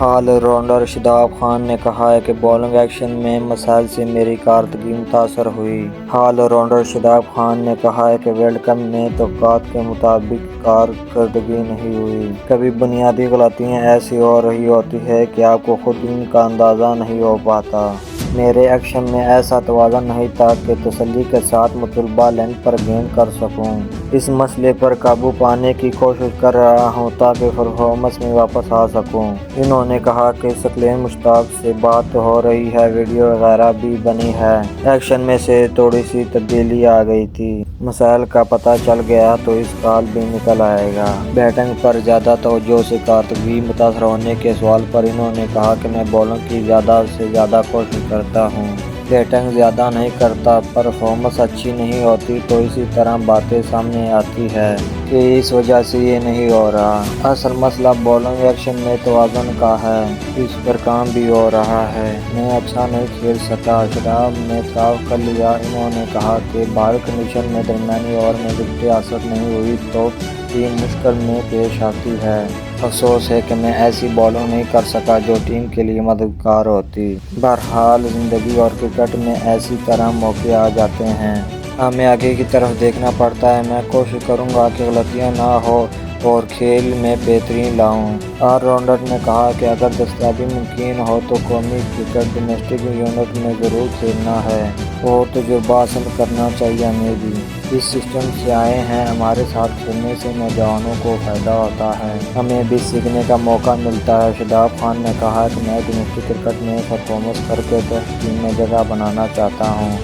All rounder Shadab Khan نے کہا ہے کہ بولنگ ایکشن میں مسائل سے میری کارکردگی متاثر ہوئی۔ آل راؤنڈر شاداب خان نے کہا ہے کہ ورلڈ کپ میں توقعات کے مطابق کارکردگی نہیں ہوئی۔ کبھی بنیادی غلطیاں ایسی ہو رہی ہوتی ہیں کہ آپ کو خود ان کا اندازہ نہیں ہو پاتا۔ میرے ایکشن میں ایسا توازن نہیں تھا کہ تسلی کے ساتھ مطلوبہ لینتھ پر گیند کر سکوں۔ اس مسئلے پر قابو پانے کی کوشش کر رہا ہوں تاکہ پرفارمنس میں واپس آ سکوں۔ انہوں نے کہا کہ ثقلین مشتاق سے بات ہو رہی ہے، ویڈیو وغیرہ بھی بنی ہے۔ ایکشن میں سے تھوڑی سی تبدیلی آ گئی تھی۔ مسائل کا پتہ چل گیا تو اس کا حل بھی نکل آئے گا۔ بیٹنگ پر زیادہ توجہ سے کارکردگی متاثر ہونے کے سوال پر انہوں نے کہا کہ میں بولنگ کی زیادہ سے زیادہ کوشش کرتا ہوں۔ بیٹنگ زیادہ نہیں کرتا، پرفارمنس اچھی نہیں ہوتی تو اسی طرح باتیں سامنے آتی ہے کہ اس وجہ سے یہ نہیں ہو رہا۔ اصل مسئلہ بولنگ ایکشن میں توازن کا ہے، اس پر کام بھی ہو رہا ہے۔ میں اچھا نہیں کھیل سکا، شاداب نے اعتراف کر لیا۔ انہوں نے کہا کہ بال کنڈیشن میں درمیانی اوور میں وکٹیں حاصل نہیں ہوئی تو ٹیم مشکل میں پیش آتی ہے۔ افسوس ہے کہ میں ایسی بولنگ نہیں کر سکا جو ٹیم کے لیے مددگار ہوتی۔ بہرحال زندگی اور کرکٹ میں اسی طرح موقع آ جاتے ہیں۔ ہمیں آگے کی طرف دیکھنا پڑتا ہے۔ میں کوشش کروں گا کہ غلطیاں نہ ہوں اور کھیل میں بہتری لاؤں۔ آل راؤنڈر نے کہا کہ اگر دستیابی ممکن ہو تو قومی کرکٹ ڈومیسٹک یونٹ میں ضرور کھیلنا ہے اور تجربہ حاصل کرنا چاہیے۔ ہمیں بھی اس سسٹم سے آئے ہیں، ہمارے ساتھ کھیلنے سے نوجوانوں کو فائدہ ہوتا ہے، ہمیں بھی سیکھنے کا موقع ملتا ہے۔ شاداب خان نے کہا کہ میں ڈومیسٹک کرکٹ میں پرفارمنس کر کے ٹیسٹ ٹیم میں جگہ بنانا چاہتا ہوں،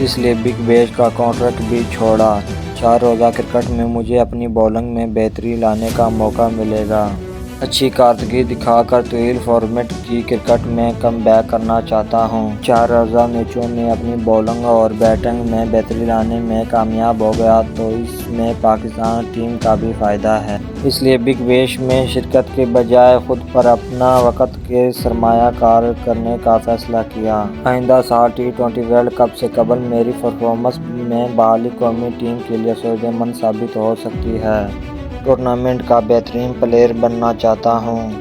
اس لیے بگ بیش کا کنٹریکٹ بھی چھوڑا۔ 4 روزہ کرکٹ میں مجھے اپنی بولنگ میں بہتری لانے کا موقع ملے گا۔ اچھی کارکردگی دکھا کر طویل فارمیٹ کی کرکٹ میں کم بیک کرنا چاہتا ہوں۔ 4 روزہ میچوں میں اپنی بولنگ اور بیٹنگ میں بہتری لانے میں کامیاب ہو گیا تو اس میں پاکستان ٹیم کا بھی فائدہ ہے۔ اس لیے بگ بیش میں شرکت کے بجائے خود پر اپنا وقت کے سرمایہ کاری کرنے کا فیصلہ کیا۔ آئندہ سال T20 ورلڈ کپ سے قبل میری پرفارمنس میں بحالی قومی ٹیم کے لیے فائدہ مند ثابت ہو سکتی ہے۔ ٹورنامنٹ کا بہترین پلیئر بننا چاہتا ہوں۔